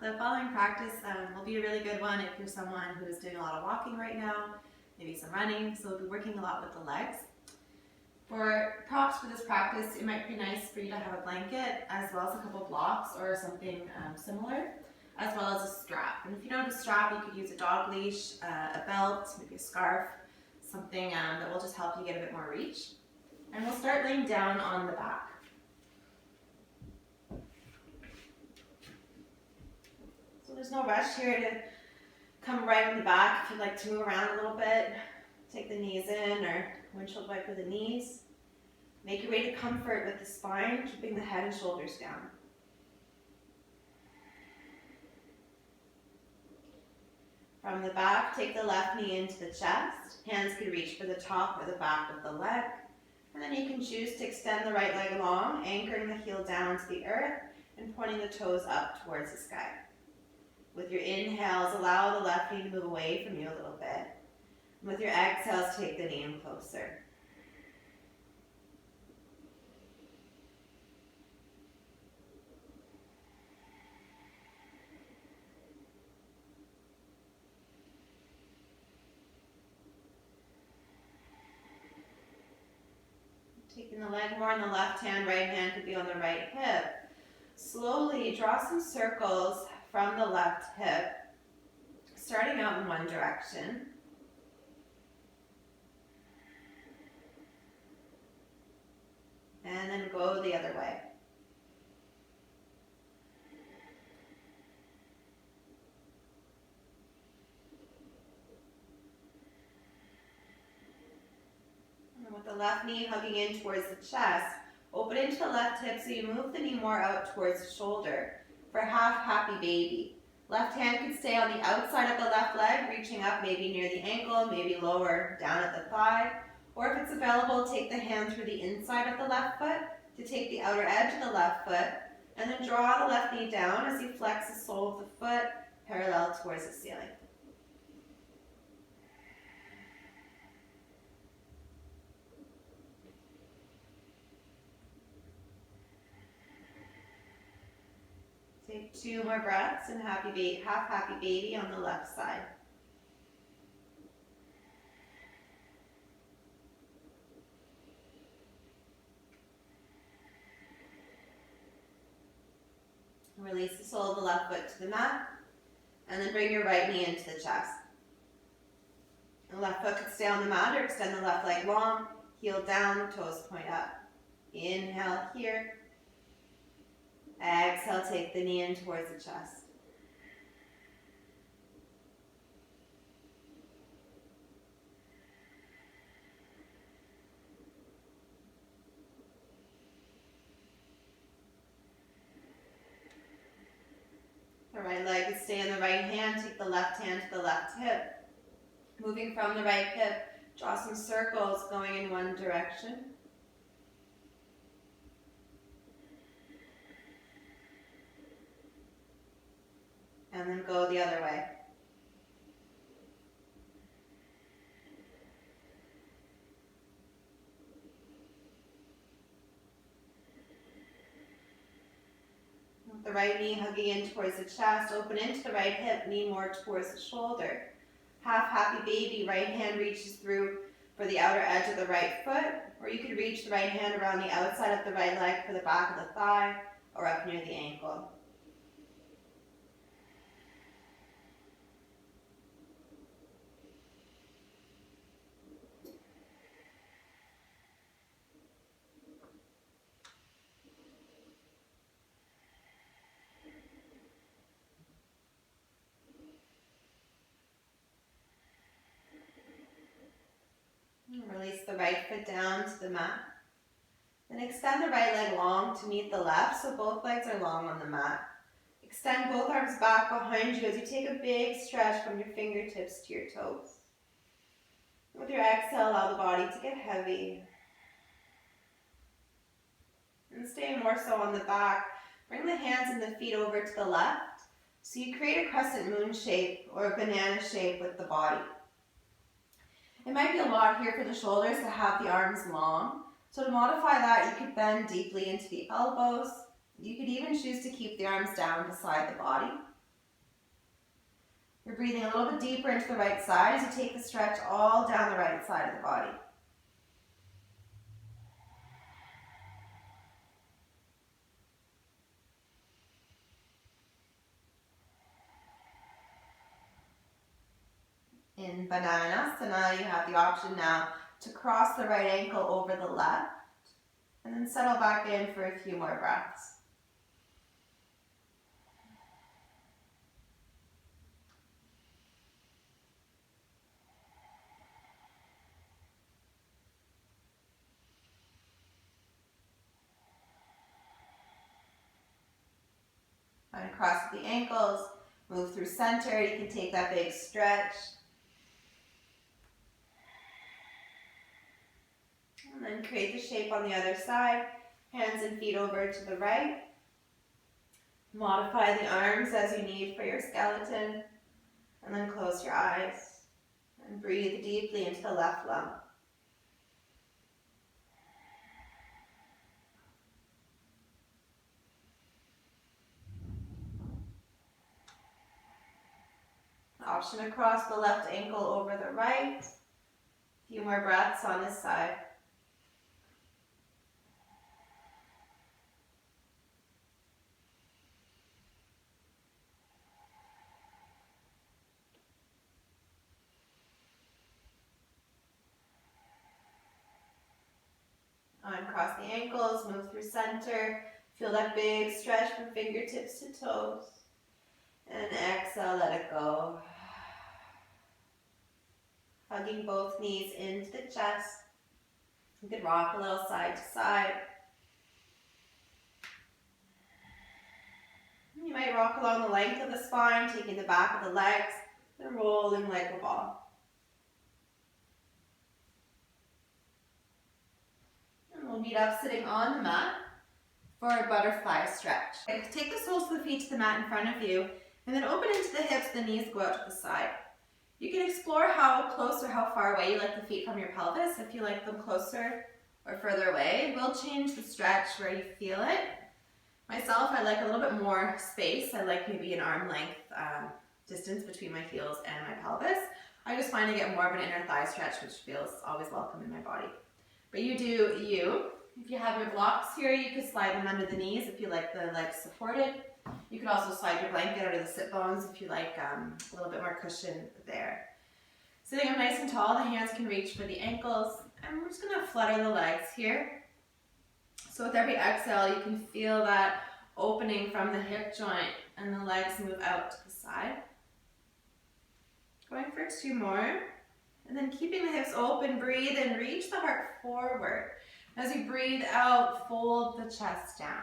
The following practice will be a really good one if you're someone who is doing a lot of walking right now, maybe some running, so we'll be working a lot with the legs. For props for this practice, it might be nice for you to have a blanket as well as a couple blocks or something similar, as well as a strap. And if you don't have a strap, you could use a dog leash, a belt, maybe a scarf, something that will just help you get a bit more reach. And we'll start laying down on the back. So there's no rush here to come right in the back. If you'd like to move around a little bit, take the knees in or windshield wiper the knees. Make your way to comfort with the spine, keeping the head and shoulders down. From the back, take the left knee into the chest. Hands can reach for the top or the back of the leg. And then you can choose to extend the right leg long, anchoring the heel down to the earth and pointing the toes up towards the sky. With your inhales, allow the left knee to move away from you a little bit. And with your exhales, take the knee in closer. Taking the leg more on the left hand, right hand could be on the right hip. Slowly draw some circles from the left hip, starting out in one direction. And then go the other way. And with the left knee hugging in towards the chest, open into the left hip so you move the knee more out towards the shoulder for half happy baby. Left hand can stay on the outside of the left leg, reaching up maybe near the ankle, maybe lower down at the thigh. Or if it's available, take the hand through the inside of the left foot to take the outer edge of the left foot, and then draw the left knee down as you flex the sole of the foot parallel towards the ceiling. Take 2 more breaths and half happy baby on the left side. Release the sole of the left foot to the mat, and then bring your right knee into the chest. The left foot could stay on the mat or extend the left leg long, heel down, toes point up. Inhale here. Exhale, take the knee in towards the chest. The right leg is stay in the right hand, take the left hand to the left hip. Moving from the right hip, draw some circles going in one direction. And then go the other way. With the right knee hugging in towards the chest, open into the right hip, knee more towards the shoulder. Half happy baby, right hand reaches through for the outer edge of the right foot, or you could reach the right hand around the outside of the right leg for the back of the thigh, or up near the ankle. Release the right foot down to the mat. Then extend the right leg long to meet the left, so both legs are long on the mat. Extend both arms back behind you as you take a big stretch from your fingertips to your toes. With your exhale, allow the body to get heavy. And stay more so on the back. Bring the hands and the feet over to the left, so you create a crescent moon shape or a banana shape with the body. It might be a lot here for the shoulders to have the arms long. So to modify that, you could bend deeply into the elbows. You could even choose to keep the arms down beside the body. You're breathing a little bit deeper into the right side as you take the stretch all down the right side of the body. In Bananasana, you have the option now to cross the right ankle over the left and then settle back in for a few more breaths. Uncross the ankles, move through center. You can take that big stretch. And then create the shape on the other side. Hands and feet over to the right. Modify the arms as you need for your skeleton. And then close your eyes. And breathe deeply into the left lung. Option to cross the left ankle over the right. A few more breaths on this side. Uncross the ankles, move through center. Feel that big stretch from fingertips to toes. And exhale, let it go. Hugging both knees into the chest. You can rock a little side to side. You might rock along the length of the spine, taking the back of the legs and rolling like a ball. And we'll meet up sitting on the mat for a butterfly stretch. Take the soles of the feet to the mat in front of you, and then open into the hips, the knees go out to the side. You can explore how close or how far away you like the feet from your pelvis. If you like them closer or further away, we'll change the stretch where you feel it. Myself, I like a little bit more space. I like maybe an arm length distance between my heels and my pelvis. I just find I get more of an inner thigh stretch, which feels always welcome in my body. But you do you. If you have your blocks here, you could slide them under the knees if you like the legs supported. You could also slide your blanket under the sit bones if you like a little bit more cushion there. Sitting up nice and tall, the hands can reach for the ankles. And we're just going to flutter the legs here. So with every exhale, you can feel that opening from the hip joint and the legs move out to the side. Going for 2 more. And then keeping the hips open, breathe and reach the heart forward. As you breathe out, fold the chest down.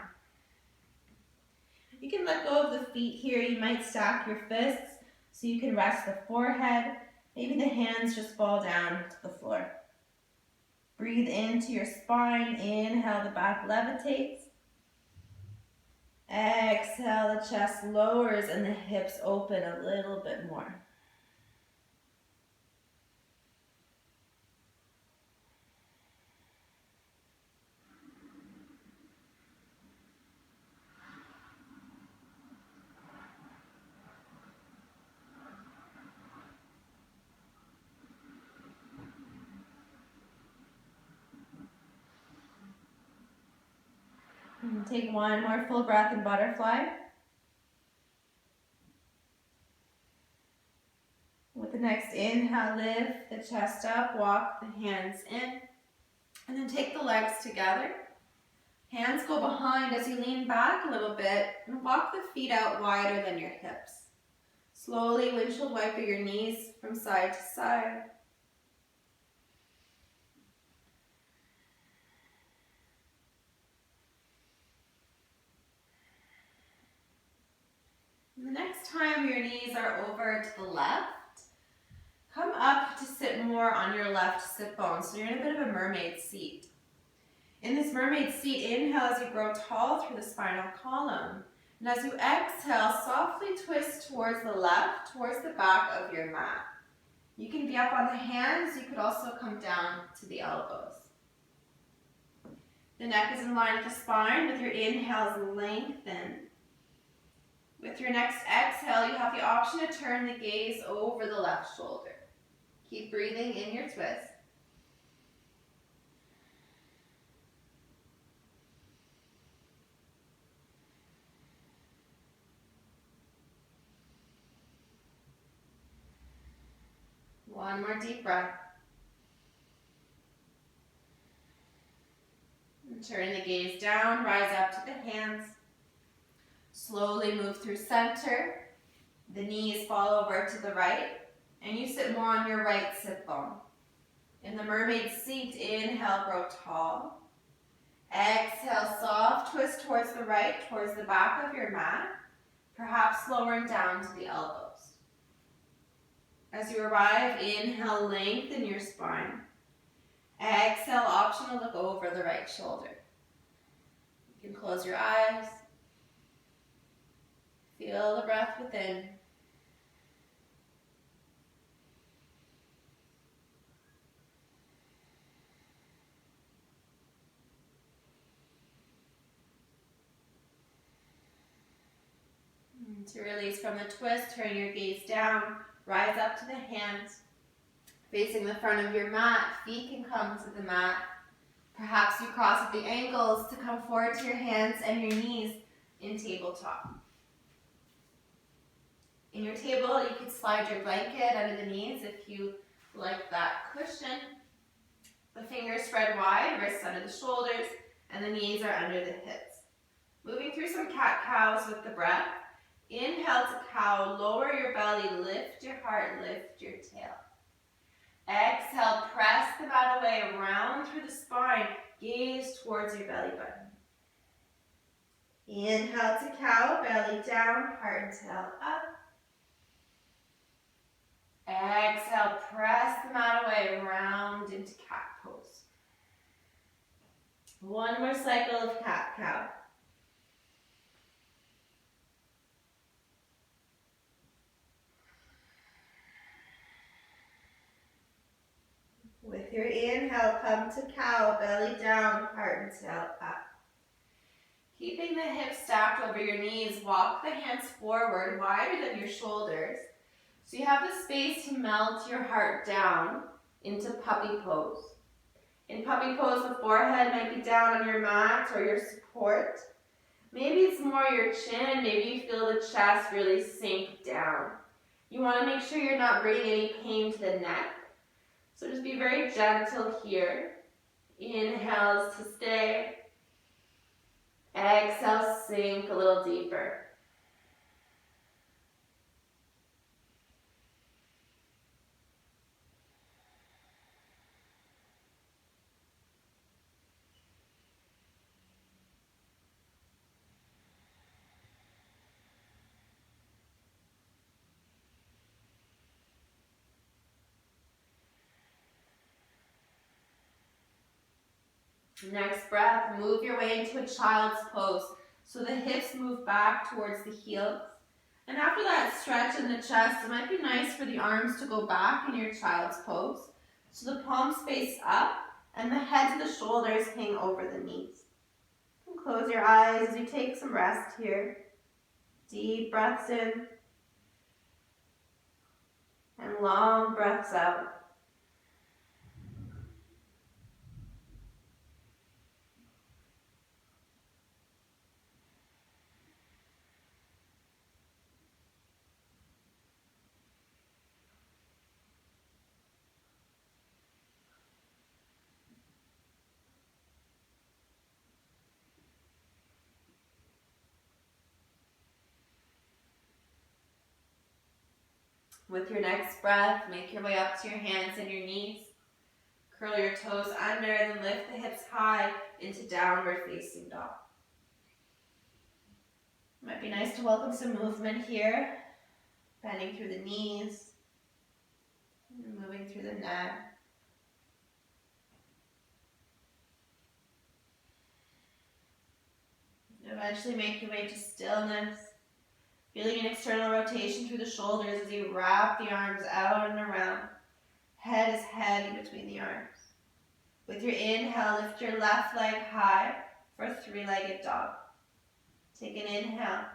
You can let go of the feet here. You might stack your fists so you can rest the forehead. Maybe the hands just fall down to the floor. Breathe into your spine. Inhale, the back levitates. Exhale, the chest lowers and the hips open a little bit more. And take 1 more full breath in butterfly. With the next inhale, lift the chest up, walk the hands in, and then take the legs together. Hands go behind as you lean back a little bit and walk the feet out wider than your hips. Slowly windshield wiper your knees from side to side. The next time your knees are over to the left, come up to sit more on your left sit bone. So you're in a bit of a mermaid seat. In this mermaid seat, inhale as you grow tall through the spinal column. And as you exhale, softly twist towards the left, towards the back of your mat. You can be up on the hands. You could also come down to the elbows. The neck is in line with the spine. With your inhales, lengthen. With your next exhale, you have the option to turn the gaze over the left shoulder. Keep breathing in your twist. One more deep breath. And turn the gaze down, rise up to the hands. Slowly move through center. The knees fall over to the right, and you sit more on your right sit bone. In the mermaid seat, inhale, grow tall. Exhale, soft twist towards the right, towards the back of your mat, perhaps lowering down to the elbows. As you arrive, inhale, lengthen your spine. Exhale, optional, look over the right shoulder. You can close your eyes. Feel the breath within. And to release from the twist, turn your gaze down, rise up to the hands. Facing the front of your mat, feet can come to the mat. Perhaps you cross at the ankles to come forward to your hands and your knees in tabletop. In your table, you could slide your blanket under the knees if you like that cushion. The fingers spread wide, wrists under the shoulders, and the knees are under the hips. Moving through some cat-cows with the breath. Inhale to cow, lower your belly, lift your heart, lift your tail. Exhale, press the mat away, round through the spine, gaze towards your belly button. Inhale to cow, belly down, heart and tail up. Exhale, press the mat away, round into cat pose. One more cycle of cat-cow. With your inhale, come to cow, belly down, heart and tail up. Keeping the hips stacked over your knees, walk the hands forward, wider than your shoulders. So you have the space to melt your heart down into puppy pose. In puppy pose, the forehead might be down on your mat or your support. Maybe it's more your chin, maybe you feel the chest really sink down. You want to make sure you're not bringing any pain to the neck. So just be very gentle here. Inhales to stay. Exhale, sink a little deeper. Next breath, move your way into a child's pose. So the hips move back towards the heels. And after that stretch in the chest, it might be nice for the arms to go back in your child's pose. So the palms face up and the head to the shoulders hang over the knees. You can close your eyes as you take some rest here. Deep breaths in and long breaths out. With your next breath, make your way up to your hands and your knees. Curl your toes under and then lift the hips high into downward facing dog. Might be nice to welcome some movement here. Bending through the knees, and moving through the neck. Eventually make your way to stillness. Feeling an external rotation through the shoulders as you wrap the arms out and around. Head is heavy between the arms. With your inhale, lift your left leg high for a three-legged dog. Take an inhale.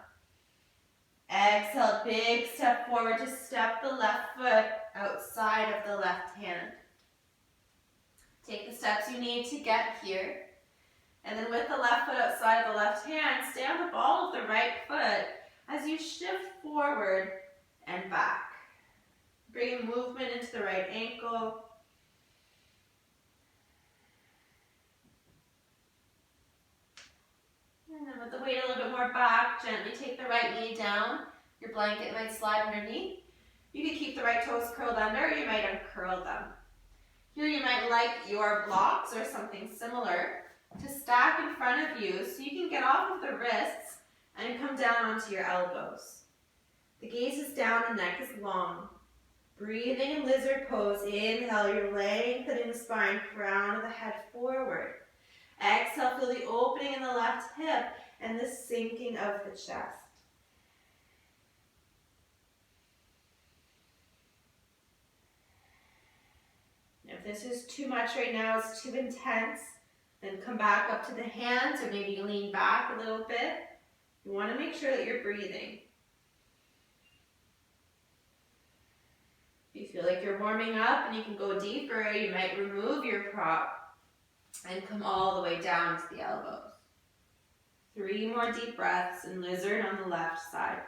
Exhale, big step forward to step the left foot outside of the left hand. Take the steps you need to get here. And then with the left foot outside of the left hand, stay on the ball of the right foot as you shift forward and back. Bring movement into the right ankle. And then with the weight a little bit more back, gently take the right knee down. Your blanket might slide underneath. You can keep the right toes curled under, or you might uncurl them. Here you might like your blocks or something similar to stack in front of you so you can get off of the wrists and come down onto your elbows. The gaze is down, the neck is long. Breathing in lizard pose. Inhale, you're lengthening the spine, crown of the head forward. Exhale, feel the opening in the left hip and the sinking of the chest. If this is too much right now, it's too intense, then come back up to the hands or maybe lean back a little bit. You want to make sure that you're breathing. If you feel like you're warming up and you can go deeper, you might remove your prop and come all the way down to the elbows. 3 more deep breaths in lizard on the left side.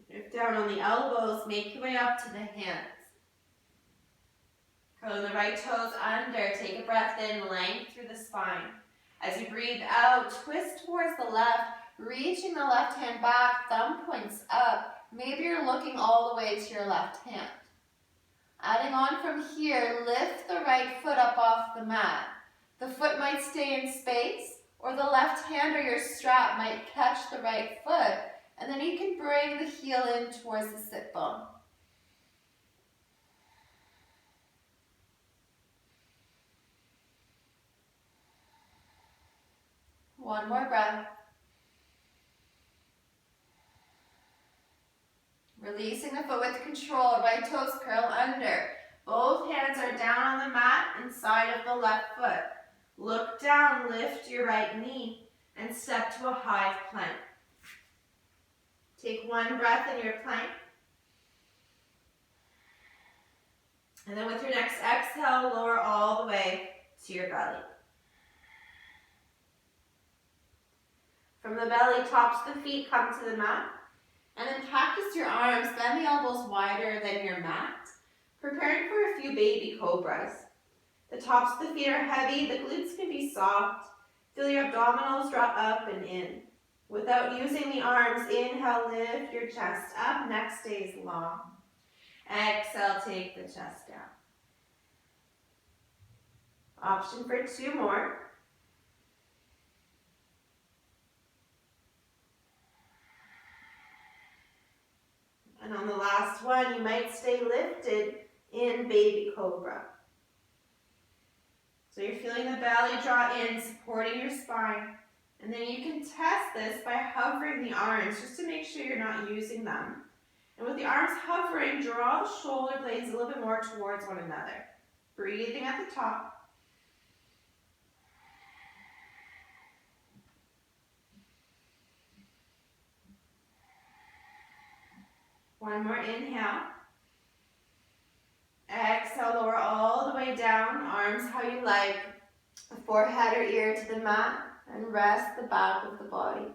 If down on the elbows, make your way up to the hands. Curling the right toes under, take a breath in, length through the spine. As you breathe out, twist towards the left, reaching the left hand back, thumb points up. Maybe you're looking all the way to your left hand. Adding on from here, lift the right foot up off the mat. The foot might stay in space, or the left hand or your strap might catch the right foot, and then you can bring the heel in towards the sit bone. One more breath. Releasing the foot with control, right toes curl under. Both hands are down on the mat inside of the left foot. Look down, lift your right knee, and step to a high plank. Take one breath in your plank. And then with your next exhale, lower all the way to your belly. From the belly, tops of the feet come to the mat. And then cactus your arms, bend the elbows wider than your mat. Preparing for a few baby cobras. The tops of the feet are heavy, the glutes can be soft. Feel your abdominals drop up and in. Without using the arms, inhale, lift your chest up, neck stays long. Exhale, take the chest down. Option for 2 more. And on the last one, you might stay lifted in baby cobra. So you're feeling the belly draw in, supporting your spine. And then you can test this by hovering the arms just to make sure you're not using them. And with the arms hovering, draw the shoulder blades a little bit more towards one another. Breathing at the top. One more inhale. Exhale, lower all the way down, arms how you like. Forehead or ear to the mat, and rest the back of the body.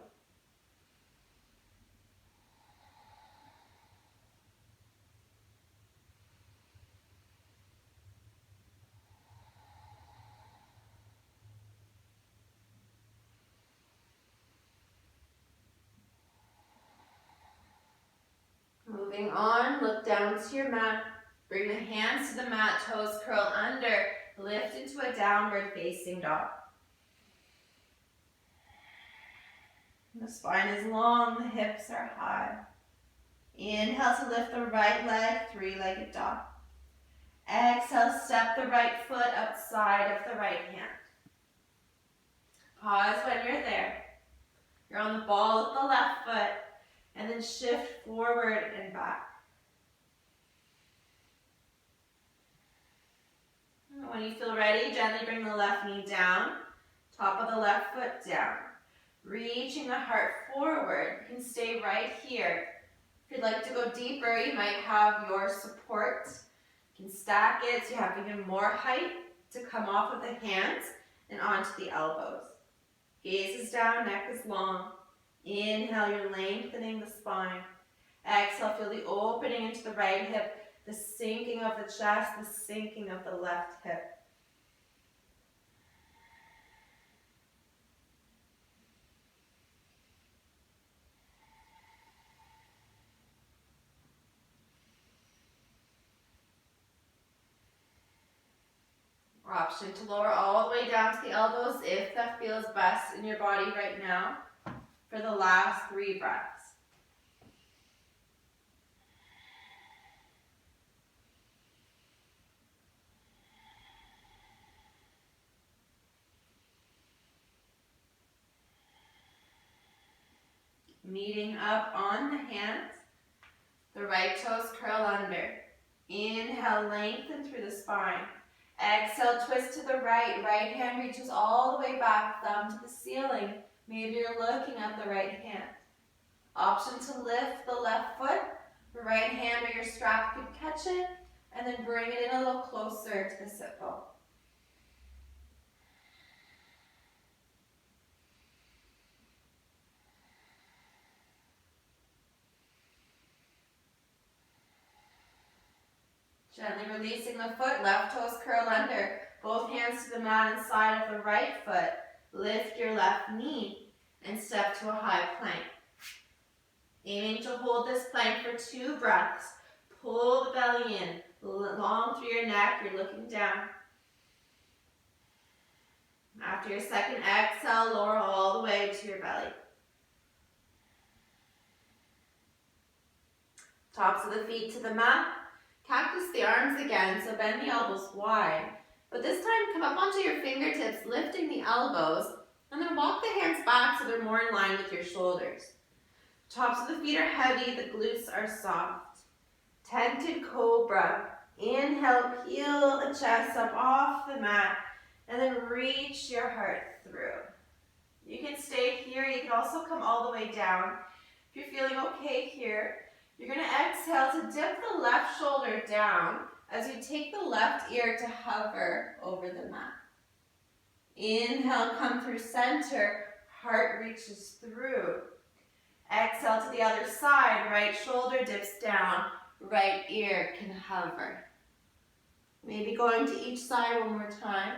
Moving on, look down to your mat. Bring the hands to the mat, toes curl under. Lift into a downward facing dog. The spine is long, the hips are high. Inhale to lift the right leg, 3-legged dog. Exhale, step the right foot outside of the right hand. Pause when you're there. You're on the ball with the left foot, and then shift forward and back. gently bring the left knee down, top of the left foot down. Reaching the heart forward. You can stay right here. If you'd like to go deeper, you might have your support. You can stack it so you have even more height to come off of the hands and onto the elbows. Gaze is down, neck is long. Inhale, you're lengthening the spine. Exhale, feel the opening into the right hip, the sinking of the chest, the sinking of the left hip. Option to lower all the way down to the elbows if that feels best in your body right now for the last 3 breaths. Meeting up on the hands, the right toes curl under. Inhale, lengthen through the spine. Exhale, twist to the right. Right hand reaches all the way back, thumb to the ceiling. Maybe you're looking at the right hand. Option to lift the left foot. The right hand or your strap could catch it, and then bring it in a little closer to the sit bone. Gently releasing the foot, left toes curl under. Both hands to the mat inside of the right foot. Lift your left knee and step to a high plank. Aiming to hold this plank for 2 breaths. Pull the belly in, long through your neck, you're looking down. After your second exhale, lower all the way to your belly. Tops of the feet to the mat. Cactus the arms again, so bend the elbows wide. But this time, come up onto your fingertips, lifting the elbows, and then walk the hands back so they're more in line with your shoulders. Tops of the feet are heavy, the glutes are soft. Tented cobra. Inhale, peel the chest up off the mat, and then reach your heart through. You can stay here, you can also come all the way down. If you're feeling okay here, you're going to exhale to dip the left shoulder down as you take the left ear to hover over the mat. Inhale, come through center, heart reaches through. Exhale to the other side, right shoulder dips down, right ear can hover. Maybe going to each side one more time.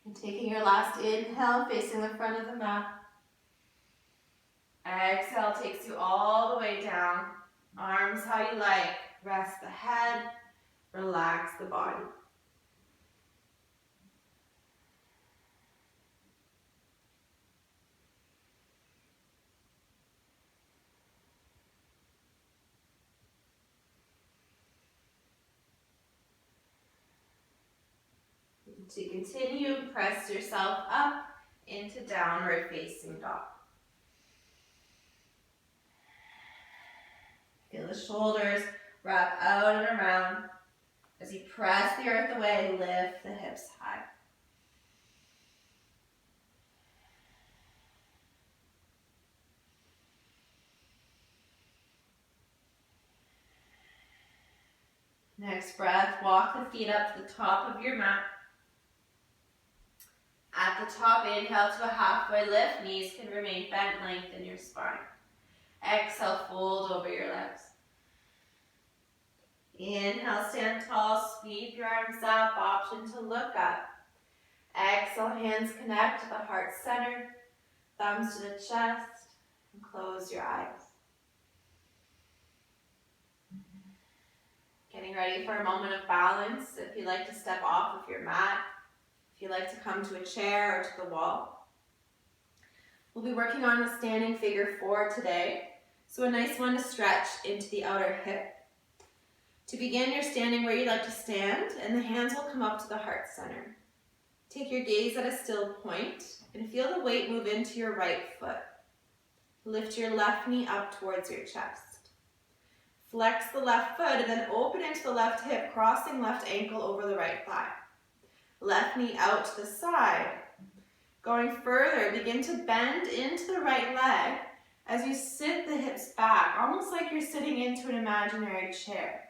And taking your last inhale, facing the front of the mat. Exhale takes you all the way down. Arms how you like. Rest the head, relax the body. To continue, press yourself up into downward facing dog. Feel the shoulders wrap out and around. As you press the earth away, lift the hips high. Next breath, walk the feet up to the top of your mat. At the top, inhale to a halfway lift. Knees can remain bent, lengthen your spine. Exhale, fold over your legs. Inhale, stand tall, sweep your arms up, option to look up. Exhale, hands connect to the heart center, thumbs to the chest, and close your eyes. Getting ready for a moment of balance. If you'd like to step off of your mat, if you'd like to come to a chair or to the wall. We'll be working on a standing figure 4 today. So a nice one to stretch into the outer hip. To begin, you're standing where you'd like to stand, and the hands will come up to the heart center. Take your gaze at a still point and feel the weight move into your right foot. Lift your left knee up towards your chest. Flex the left foot and then open into the left hip, crossing left ankle over the right thigh. Left knee out to the side. Going further, begin to bend into the right leg as you sit the hips back, almost like you're sitting into an imaginary chair.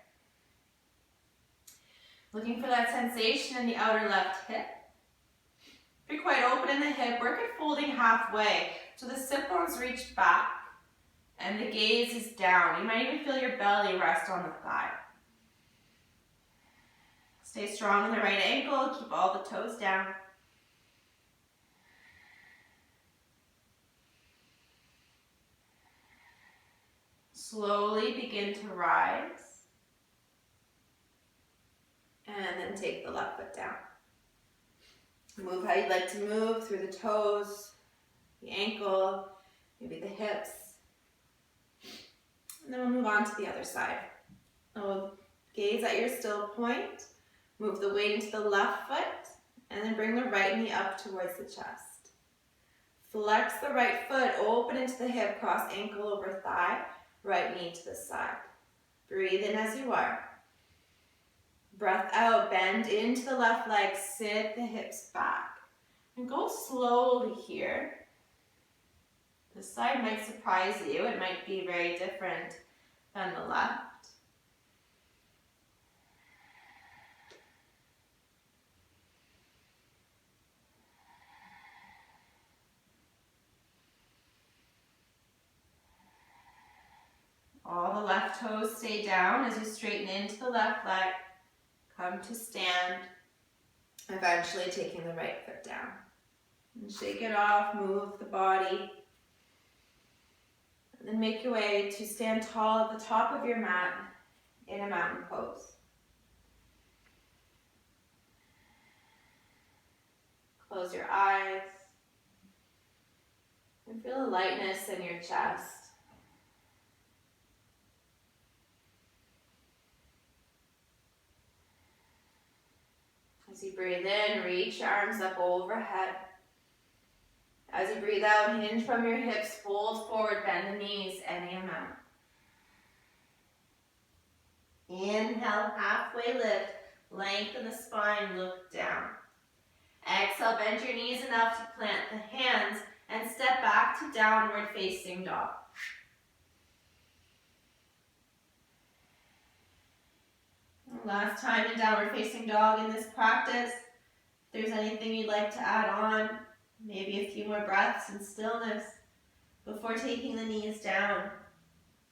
Looking for that sensation in the outer left hip. If you're quite open in the hip, work at folding halfway so the sit bones reach back and the gaze is down. You might even feel your belly rest on the thigh. Stay strong in the right ankle, keep all the toes down. Slowly begin to rise. And then take the left foot down. Move how you'd like to move through the toes, the ankle, maybe the hips. And then we'll move on to the other side. We'll gaze at your still point, move the weight into the left foot, and then bring the right knee up towards the chest. Flex the right foot, open into the hip, cross ankle over thigh, right knee to the side. Breathe in as you are. Breath out, bend into the left leg, sit the hips back. And go slowly here. This side might surprise you. It might be very different than the left. All the left toes stay down as you straighten into the left leg. Come to stand, eventually taking the right foot down. And shake it off, move the body. And then make your way to stand tall at the top of your mat in a mountain pose. Close your eyes and feel a lightness in your chest. As you breathe in, reach your arms up overhead. As you breathe out, hinge from your hips, fold forward, bend the knees any amount. Inhale, halfway lift, lengthen the spine, look down. Exhale, bend your knees enough to plant the hands and step back to downward facing dog. Last time in downward facing dog in this practice. If there's anything you'd like to add on, maybe a few more breaths in stillness before taking the knees down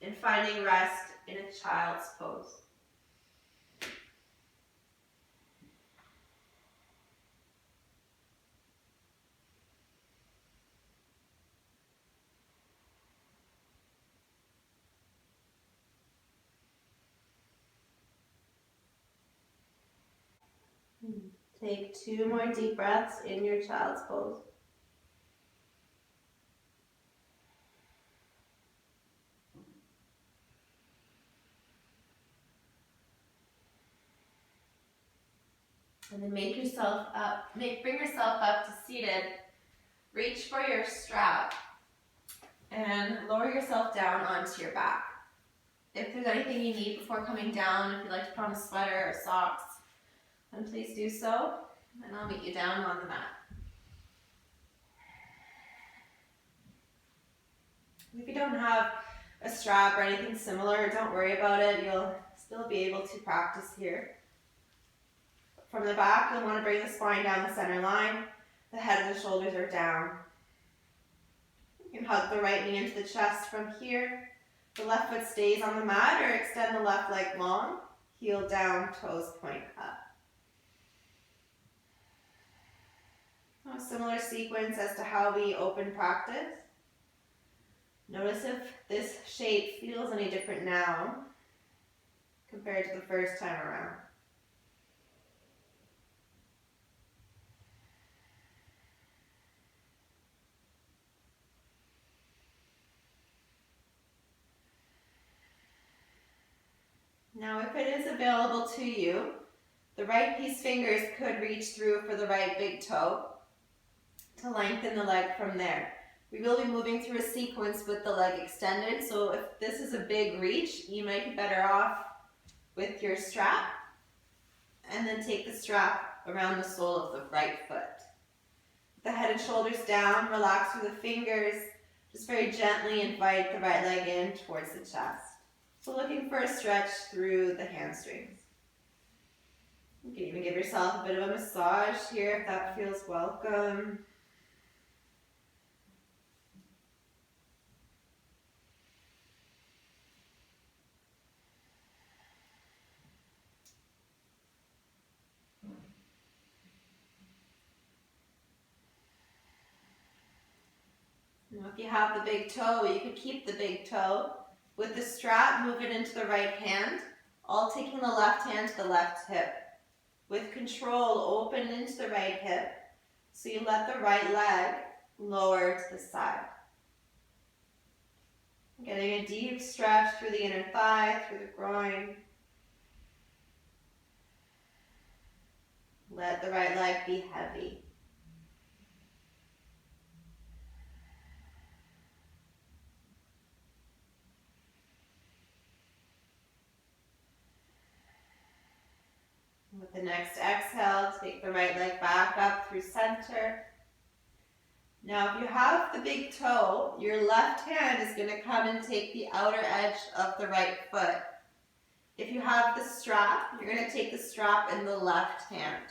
and finding rest in a child's pose. Take 2 more deep breaths in your child's pose. And then bring yourself up to seated. Reach for your strap and lower yourself down onto your back. If there's anything you need before coming down, if you'd like to put on a sweater or socks, then please do so, and I'll meet you down on the mat. If you don't have a strap or anything similar, don't worry about it. You'll still be able to practice here. From the back, you'll want to bring the spine down the center line. The head and the shoulders are down. You can hug the right knee into the chest from here. The left foot stays on the mat, or extend the left leg long. Heel down, toes point up. A similar sequence as to how we open practice. Notice if this shape feels any different now compared to the first time around. Now, if it is available to you, The right piece fingers could reach through for the right big toe to lengthen the leg from there. We will be moving through a sequence with the leg extended, so if this is a big reach, you might be better off with your strap, and then take the strap around the sole of the right foot. The head and shoulders down, relax through the fingers, just very gently invite the right leg in towards the chest. So looking for a stretch through the hamstrings. You can even give yourself a bit of a massage here if that feels welcome. Now if you have the big toe, you could keep the big toe. With the strap, move it into the right hand, all taking the left hand to the left hip. With control, open into the right hip, so you let the right leg lower to the side. Getting a deep stretch through the inner thigh, through the groin. Let the right leg be heavy. With the next exhale, take the right leg back up through center. Now if you have the big toe, your left hand is going to come and take the outer edge of the right foot. If you have the strap, you're going to take the strap in the left hand.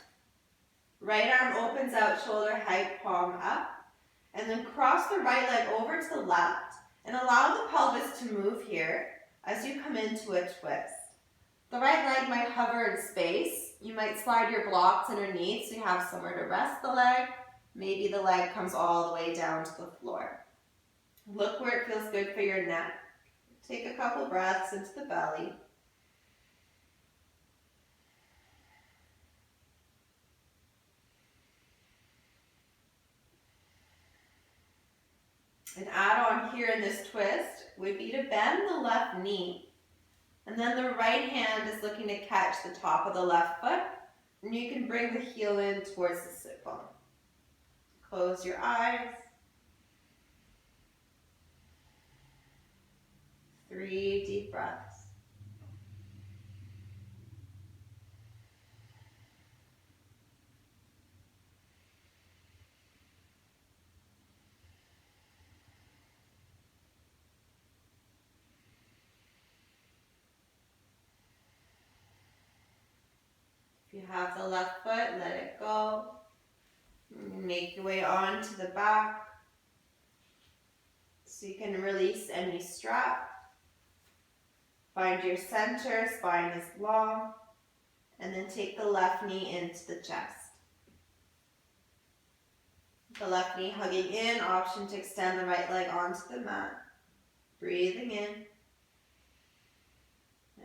Right arm opens out, shoulder height, palm up. And then cross the right leg over to the left and allow the pelvis to move here as you come into a twist. The right leg might hover in space. You might slide your blocks underneath so you have somewhere to rest the leg. Maybe the leg comes all the way down to the floor. Look where it feels good for your neck. Take a couple breaths into the belly. An add-on here in this twist would be to bend the left knee. And then the right hand is looking to catch the top of the left foot. And you can bring the heel in towards the sit bone. Close your eyes. 3 deep breaths. If you have the left foot, let it go. Make your way on to the back so you can release any strap. Find your center, spine is long, and then take the left knee into the chest. The left knee hugging in, option to extend the right leg onto the mat. Breathing in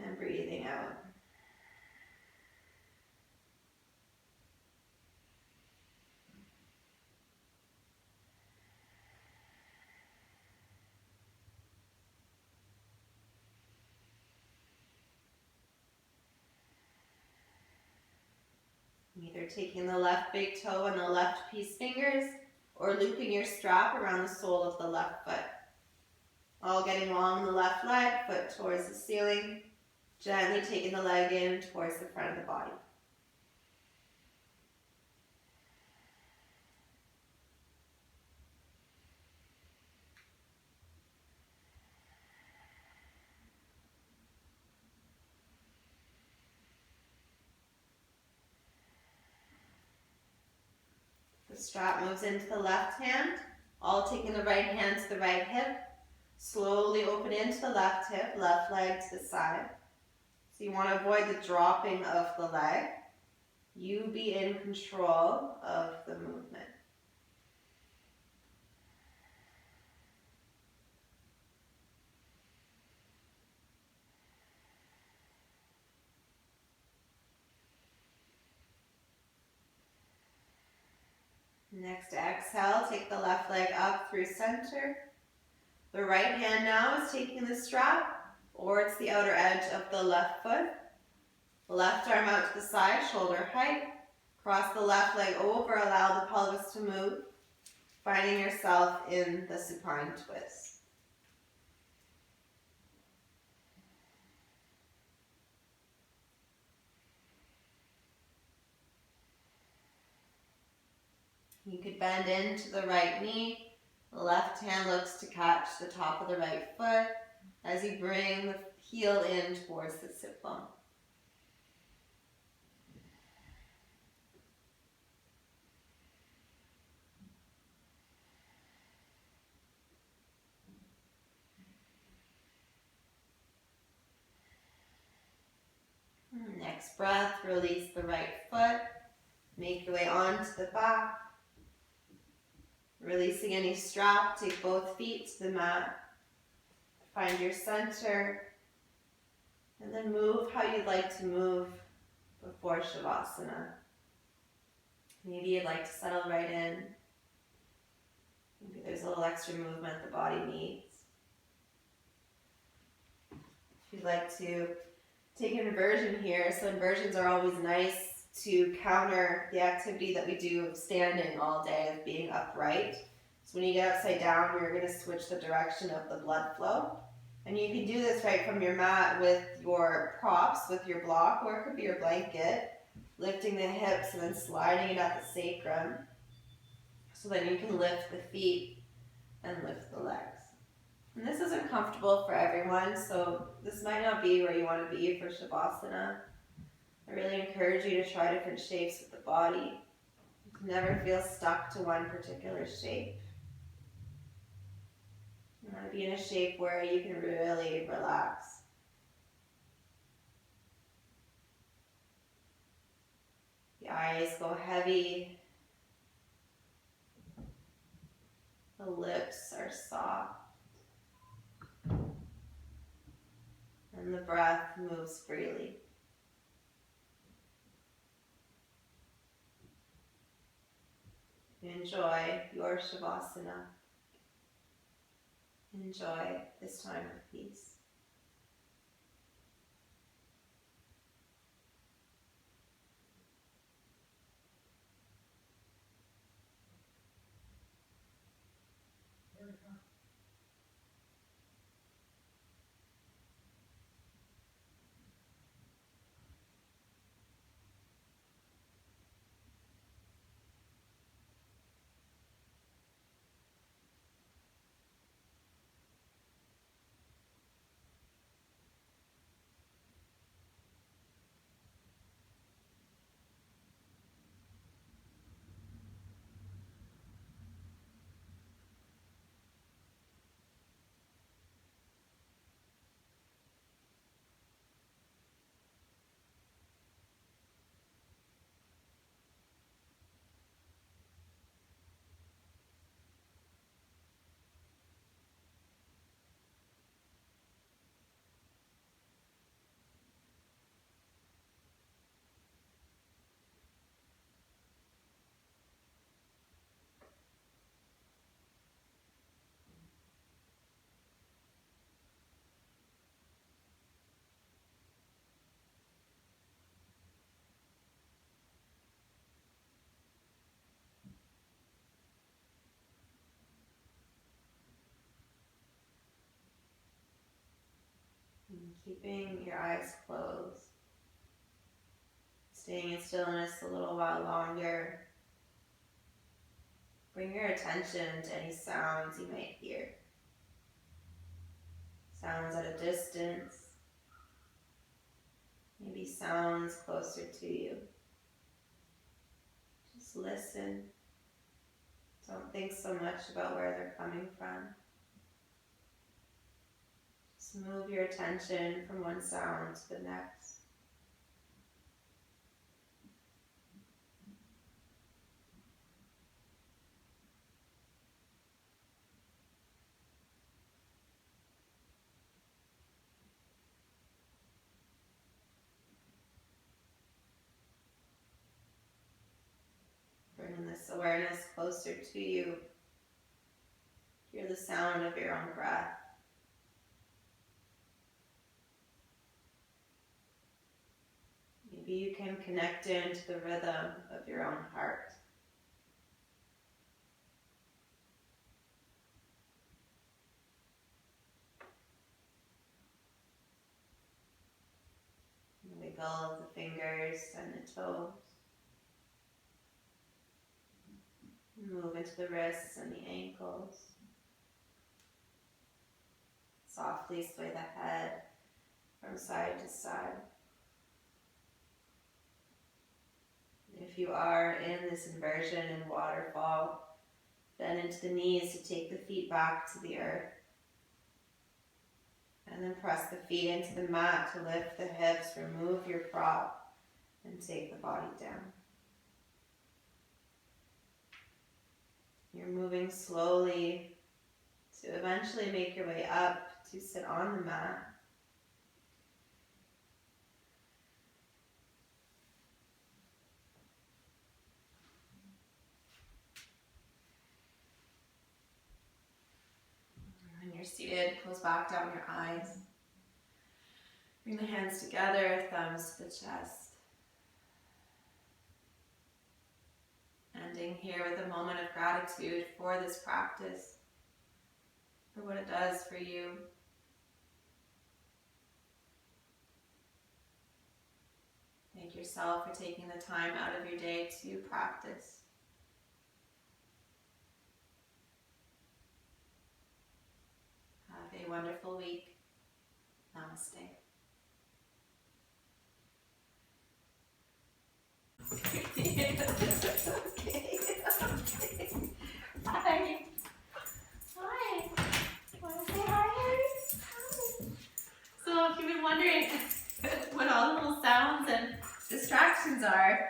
and breathing out. Either taking the left big toe and the left piece fingers or looping your strap around the sole of the left foot. All getting long in the left leg, foot towards the ceiling, gently taking the leg in towards the front of the body. The strap moves into the left hand, all taking the right hand to the right hip. Slowly open into the left hip, left leg to the side. So you want to avoid the dropping of the leg. You be in control of the movement. Next exhale, take the left leg up through center. The right hand now is taking the strap, or it's the outer edge of the left foot. Left arm out to the side, shoulder height. Cross the left leg over, allow the pelvis to move. Finding yourself in the supine twist. You could bend into the right knee. The left hand looks to catch the top of the right foot as you bring the heel in towards the sit bone. Next breath, release the right foot. Make your way onto the back. Releasing any strap, take both feet to the mat. Find your center. And then move how you'd like to move before Shavasana. Maybe you'd like to settle right in. Maybe there's a little extra movement the body needs. If you'd like to take an inversion here, so inversions are always nice to counter the activity that we do of standing all day, of being upright. So when you get upside down, you're going to switch the direction of the blood flow. And you can do this right from your mat with your props, with your block, or it could be your blanket, lifting the hips and then sliding it at the sacrum. So then you can lift the feet and lift the legs. And this isn't comfortable for everyone, so this might not be where you want to be for Shavasana. I really encourage you to try different shapes with the body. Never feel stuck to one particular shape. You want to be in a shape where you can really relax. The eyes go heavy. The lips are soft. And the breath moves freely. Enjoy your Shavasana. Enjoy this time of peace. And keeping your eyes closed. Staying in stillness a little while longer. Bring your attention to any sounds you might hear. Sounds at a distance. Maybe sounds closer to you. Just listen. Don't think so much about where they're coming from. Just move your attention from one sound to the next. Bringing this awareness closer to you. Hear the sound of your own breath. Maybe you can connect into the rhythm of your own heart. Wiggle the fingers and the toes. Move into the wrists and the ankles. Softly sway the head from side to side. If you are in this inversion and waterfall, bend into the knees to take the feet back to the earth. And then press the feet into the mat to lift the hips, remove your prop, and take the body down. You're moving slowly to eventually make your way up to sit on the mat. When you're seated, close back down your eyes. Bring the hands together, thumbs to the chest. Ending here with a moment of gratitude for this practice, for what it does for you. Thank yourself for taking the time out of your day to practice. Have a wonderful week. Namaste. Okay. Hi. Hi. Want to say hi, Harry? Hi. So if you've been wondering what all the little sounds and distractions are,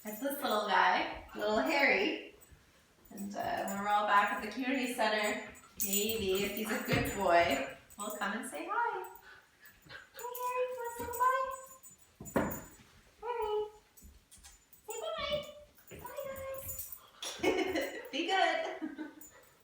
it's this little guy, little Harry. And when we're all back at the community center, maybe if he's a good boy, we'll come and say hi.